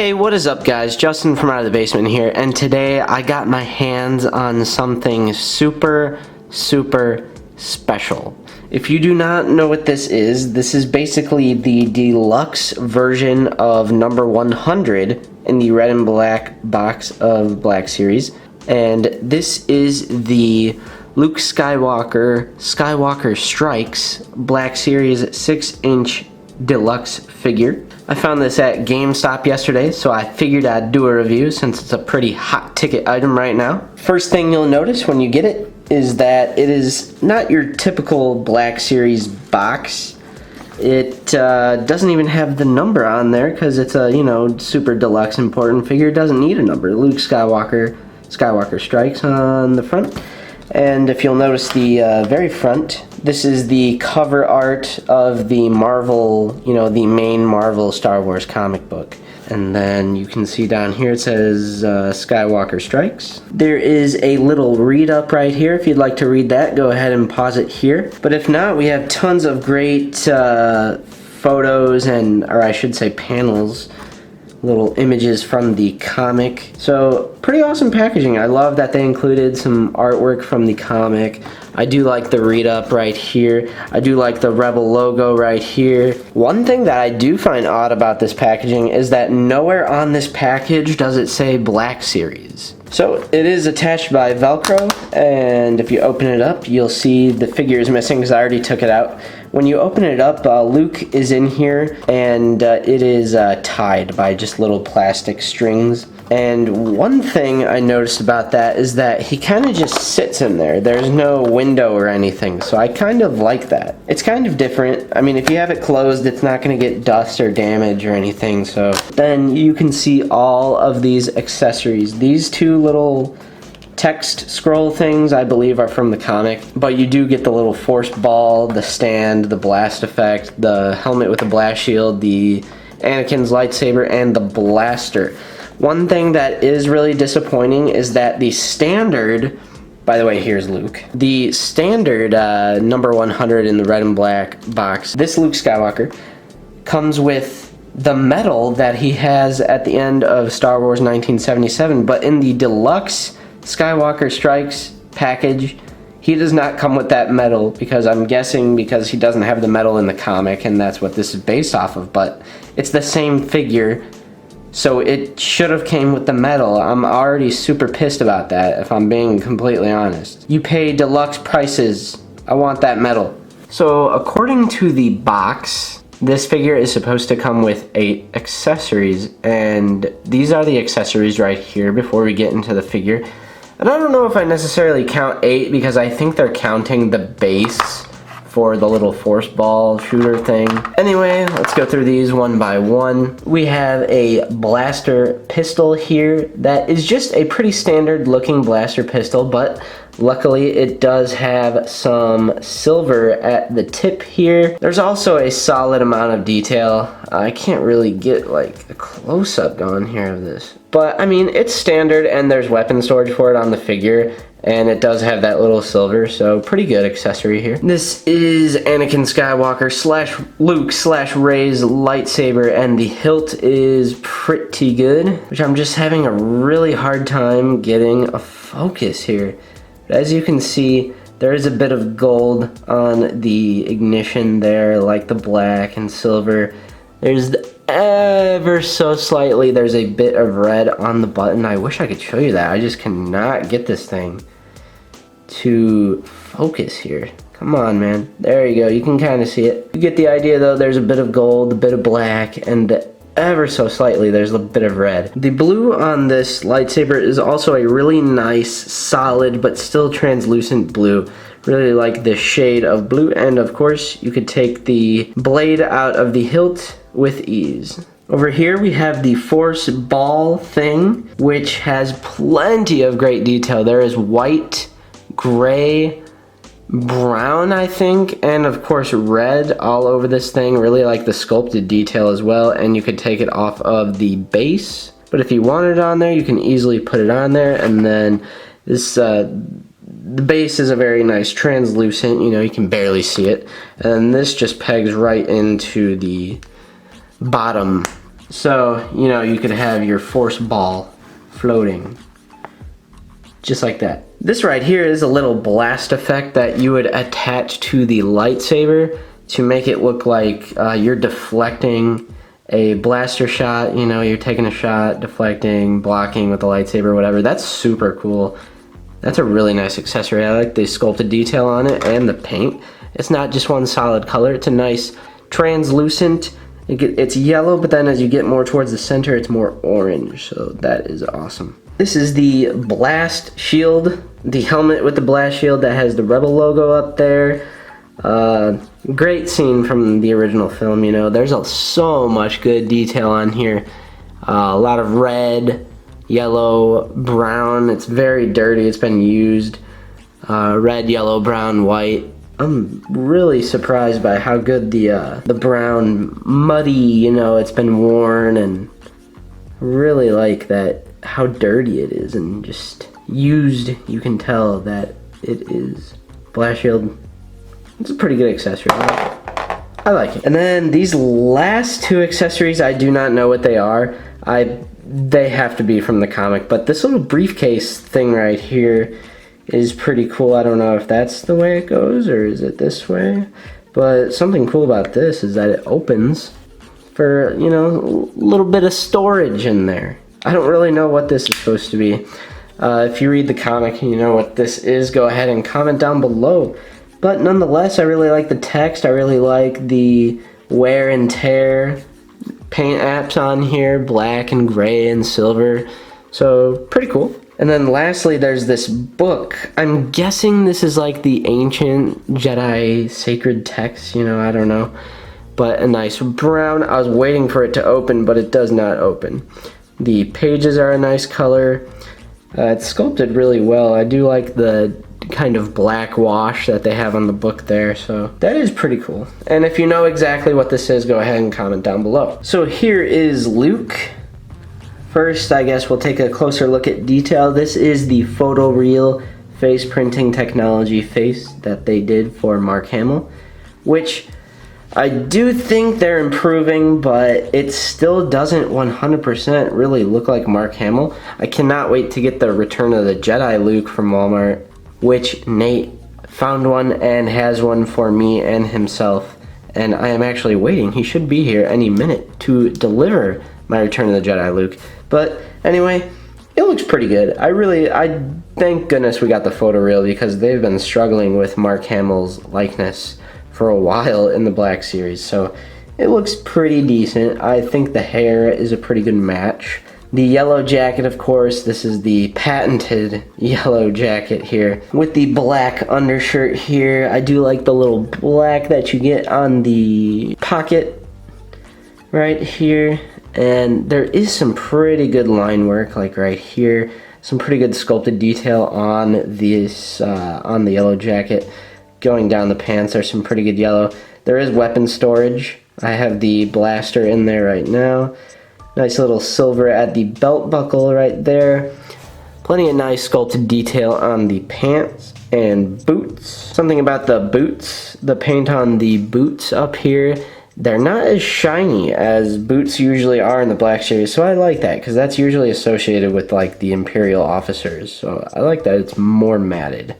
Hey, what is up guys? Justin from Out of the Basement here, and today I got my hands on something super special. If you do not know what this is basically the deluxe version of number 100 in the red and black box of Black Series, and this is the Luke Skywalker Strikes Black Series 6-inch deluxe figure. I found this at GameStop yesterday, so I figured I'd do a review since it's a pretty hot ticket item right now. First thing you'll notice when you get it is that it is not your typical Black Series box. It doesn't even have the number on there because it's a, super deluxe important figure. It doesn't need a number. Luke Skywalker Strikes on the front. And if you'll notice the very front, this is the cover art of the Marvel, the main Marvel Star Wars comic book. And then you can see down here it says Skywalker Strikes. There is a little read-up right here. If you'd like to read that, go ahead and pause it here. But if not, we have tons of great photos or I should say panels, little images from the comic. So pretty awesome packaging. I love that they included some artwork from the comic. I do like the read up right here. I do like the Rebel logo right here. One thing that I do find odd about this packaging is that nowhere on this package does it say Black Series. So it is attached by Velcro, and if you open it up, you'll see the figure is missing because I already took it out. When you open it up, Luke is in here, and it is tied by just little plastic strings. And one thing I noticed about that is that he kind of just sits in there. There's no window or anything, so I kind of like that. It's kind of different. I mean, if you have it closed, it's not going to get dust or damage or anything. So then you can see all of these accessories. These two little text scroll things, I believe, are from the comic, but you do get the little force ball, the stand, the blast effect, the helmet with the blast shield, the Anakin's lightsaber, and the blaster. One thing that is really disappointing is that the standard, by the way, here's Luke, the standard number 100 in the red and black box, this Luke Skywalker comes with the medal that he has at the end of Star Wars 1977, but in the deluxe Skywalker Strikes package, he does not come with that medal, because I'm guessing because he doesn't have the medal in the comic, and that's what this is based off of, but it's the same figure, so it should have came with the medal. I'm already super pissed about that, if I'm being completely honest. You pay deluxe prices. I want that medal. So according to the box, this figure is supposed to come with 8 accessories, and these are the accessories right here before we get into the figure. And I don't know if I necessarily count 8 because I think they're counting the base for the little force ball shooter thing. Anyway, let's go through these one by one. We have a blaster pistol here that is just a pretty standard looking blaster pistol, but luckily it does have some silver at the tip here. There's also a solid amount of detail. I can't really get like a close-up going here of this, but I mean, it's standard, and there's weapon storage for it on the figure, and it does have that little silver, so pretty good accessory here. This is Anakin Skywalker / Luke / Rey's lightsaber, and the hilt is pretty good, which I'm just having a really hard time getting a focus here. But as you can see, there is a bit of gold on the ignition there, like the black and silver. There's ever so slightly, there's a bit of red on the button. I wish I could show you that. I just cannot get this thing to focus here. Come on, man. There you go. You can kind of see it. You get the idea, though. There's a bit of gold, a bit of black, and ever so slightly there's a bit of red. The blue on this lightsaber is also a really nice, solid, but still translucent blue. Really like this shade of blue, and of course you could take the blade out of the hilt with ease. Over here we have the force ball thing, which has plenty of great detail. There is white, gray, brown, I think, and of course red all over this thing. Really like the sculpted detail as well, and you could take it off of the base, but if you want it on there, you can easily put it on there. And then this the base is a very nice translucent, you can barely see it, and this just pegs right into the bottom So, you know, you could have your force ball floating. Just like that. This right here is a little blast effect that you would attach to the lightsaber to make it look like you're deflecting a blaster shot. You know, you're taking a shot, deflecting, blocking with the lightsaber, whatever. That's super cool. That's a really nice accessory. I like the sculpted detail on it and the paint. It's not just one solid color. It's a nice translucent. It's yellow, but then as you get more towards the center, it's more orange. So that is awesome. This is the blast shield, the helmet with the blast shield that has the Rebel logo up there. Great scene from the original film, you know. There's so much good detail on here. A lot of red, yellow, brown. It's very dirty. It's been used. Red, yellow, brown, white. I'm really surprised by how good the brown, muddy, you know, it's been worn, and really like that, how dirty it is and just used. You can tell that it is. Blast shield, it's a pretty good accessory. I like it. And then these last two accessories, I do not know what they are. They have to be from the comic, but this little briefcase thing right here is pretty cool. I don't know if that's the way it goes or is it this way, but something cool about this is that it opens for, you know, a little bit of storage in there. I don't really know what this is supposed to be. If you read the comic and you know what this is, go ahead and comment down below. But nonetheless, I really like the text. I really like the wear and tear paint apps on here, black and gray and silver. So pretty cool. And then lastly, there's this book. I'm guessing this is like the ancient Jedi sacred text, you know, I don't know. But a nice brown. I was waiting for it to open, but it does not open. The pages are a nice color. It's sculpted really well. I do like the kind of black wash that they have on the book there, so that is pretty cool. And if you know exactly what this is, go ahead and comment down below. So here is Luke. First, I guess we'll take a closer look at detail. This is the photoreal face printing technology face that they did for Mark Hamill, which I do think they're improving, but it still doesn't 100% really look like Mark Hamill. I cannot wait to get the Return of the Jedi Luke from Walmart, which Nate found one and has one for me and himself, and I am actually waiting. He should be here any minute to deliver my Return of the Jedi Luke. But anyway, it looks pretty good. I thank goodness we got the photoreal, because they've been struggling with Mark Hamill's likeness for a while in the Black Series, so it looks pretty decent. I think the hair is a pretty good match. The yellow jacket, of course, this is the patented yellow jacket here with the black undershirt here. I do like the little black that you get on the pocket right here, and there is some pretty good line work, like right here. Some pretty good sculpted detail on this on the yellow jacket. Going down the pants, there's some pretty good yellow. There is weapon storage. I have the blaster in there right now. Nice little silver at the belt buckle right there. Plenty of nice sculpted detail on the pants and boots. Something about the boots, the paint on the boots up here, they're not as shiny as boots usually are in the Black Series, so I like that, because that's usually associated with like the Imperial officers. So I like that it's more matted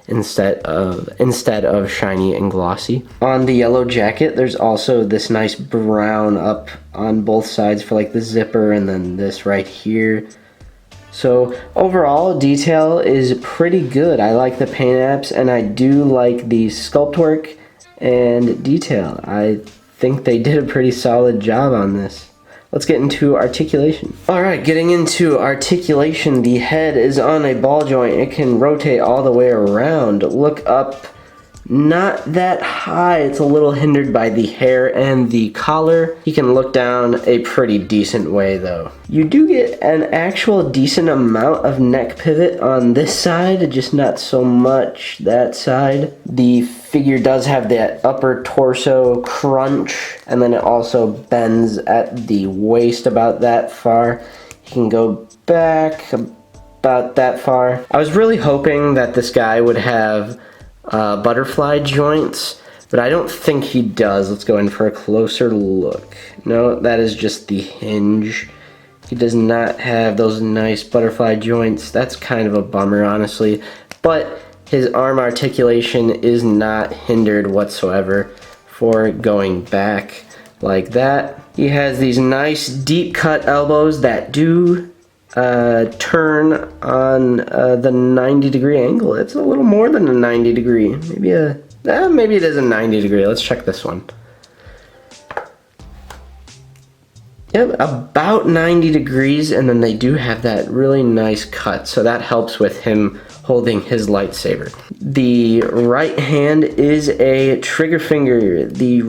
instead of shiny and glossy. On the yellow jacket, there's also this nice brown up on both sides for like the zipper, and then this right here. So overall, detail is pretty good. I like the paint apps, and I do like the sculpt work and detail. I think they did a pretty solid job on this. Let's get into articulation. Alright, getting into articulation, the head is on a ball joint. It can rotate all the way around. Look up, not that high. It's a little hindered by the hair and the collar. You can look down a pretty decent way though. You do get an actual decent amount of neck pivot on this side, just not so much that side. The figure does have that upper torso crunch, and then it also bends at the waist about that far. You can go back about that far. I was really hoping that this guy would have butterfly joints, but I don't think he does. Let's go in for a closer look. No, that is just the hinge. He does not have those nice butterfly joints. That's kind of a bummer, honestly. But his arm articulation is not hindered whatsoever for going back like that. He has these nice deep cut elbows that do turn on the 90-degree angle. It's a little more than a 90 degree. Maybe it is a 90 degree. Let's check this one. Yep, about 90 degrees, and then they do have that really nice cut, so that helps with him holding his lightsaber. The right hand is a trigger finger. The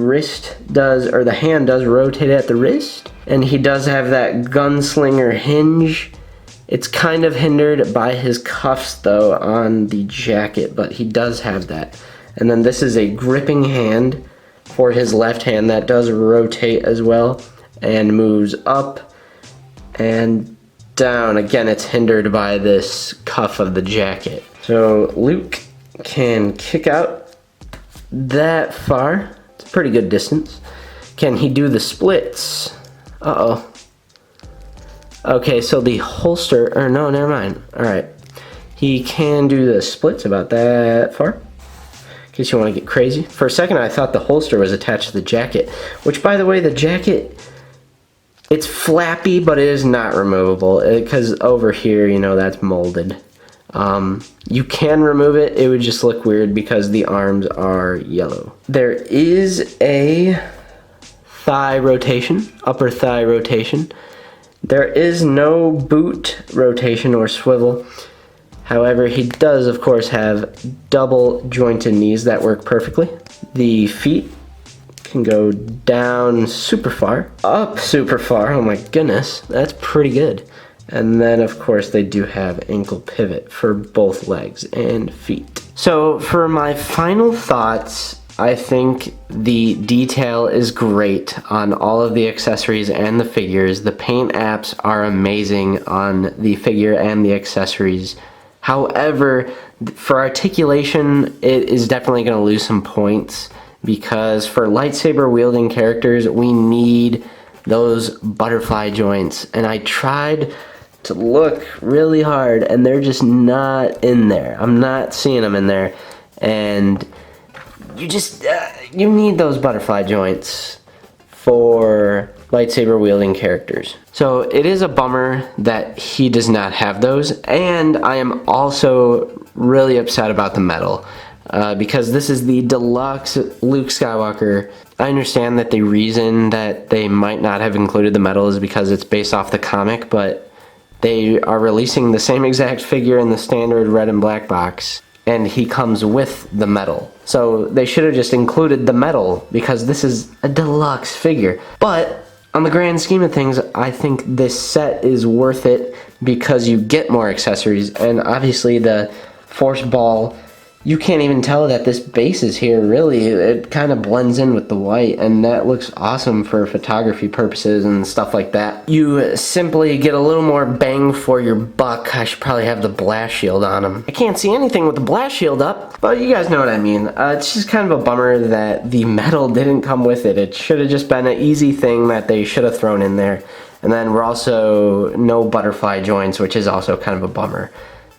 hand does rotate at the wrist, and he does have that gunslinger hinge. It's kind of hindered by his cuffs though on the jacket, but he does have that. And then this is a gripping hand for his left hand that does rotate as well and moves up and down. Again, it's hindered by this cuff of the jacket. So Luke can kick out that far. It's a pretty good distance. Can he do the splits? Uh-oh. Okay, so the holster, or no, never mind. Alright. He can do the splits about that far. In case you want to get crazy. For a second, I thought the holster was attached to the jacket. Which, by the way, the jacket, it's flappy, but it is not removable. Because over here, you know, that's molded. You can remove it. It would just look weird because the arms are yellow. There is a thigh rotation, upper thigh rotation. There is no boot rotation or swivel. However, he does, of course, have double jointed knees that work perfectly. The feet can go down super far, up super far. Oh my goodness, that's pretty good. And then, of course, they do have ankle pivot for both legs and feet. So for my final thoughts, I think the detail is great on all of the accessories and the figures. The paint apps are amazing on the figure and the accessories. However, for articulation, it is definitely going to lose some points because for lightsaber wielding characters, we need those butterfly joints. And I tried to look really hard and they're just not in there. I'm not seeing them in there. And you just, you need those butterfly joints for lightsaber wielding characters. So it is a bummer that he does not have those, and I am also really upset about the metal because this is the deluxe Luke Skywalker. I understand that the reason that they might not have included the metal is because it's based off the comic, but they are releasing the same exact figure in the standard red and black box, and he comes with the metal. So they should have just included the metal because this is a deluxe figure. But on the grand scheme of things, I think this set is worth it because you get more accessories, and obviously the force ball, you can't even tell that this base is here, really. It kind of blends in with the white, and that looks awesome for photography purposes and stuff like that. You simply get a little more bang for your buck. I should probably have the blast shield on him. I can't see anything with the blast shield up, but you guys know what I mean. It's just kind of a bummer that the metal didn't come with it. It should have just been an easy thing that they should have thrown in there. And then we're also no butterfly joints, which is also kind of a bummer.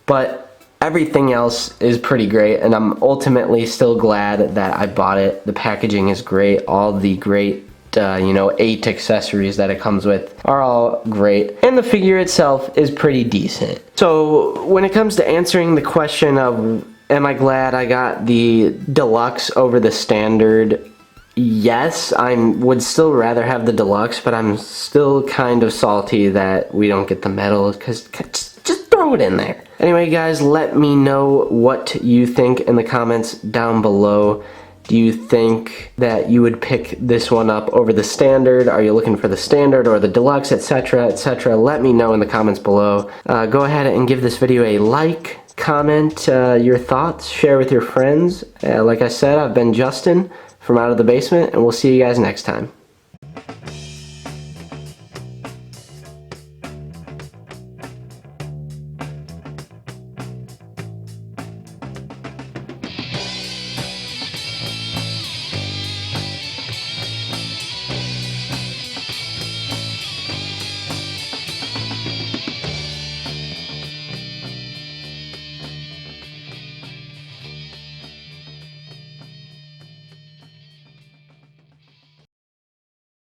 But everything else is pretty great, and I'm ultimately still glad that I bought it. The packaging is great. All the great, 8 accessories that it comes with are all great. And the figure itself is pretty decent. So when it comes to answering the question of, am I glad I got the deluxe over the standard? Yes, I would still rather have the deluxe, but I'm still kind of salty that we don't get the metal, because just throw it in there. Anyway, guys, let me know what you think in the comments down below. Do you think that you would pick this one up over the standard? Are you looking for the standard or the deluxe, etc., etc.? Let me know in the comments below. Go ahead and give this video a like, comment your thoughts, share with your friends. Like I said, I've been Justin from Out of the Basement, and we'll see you guys next time.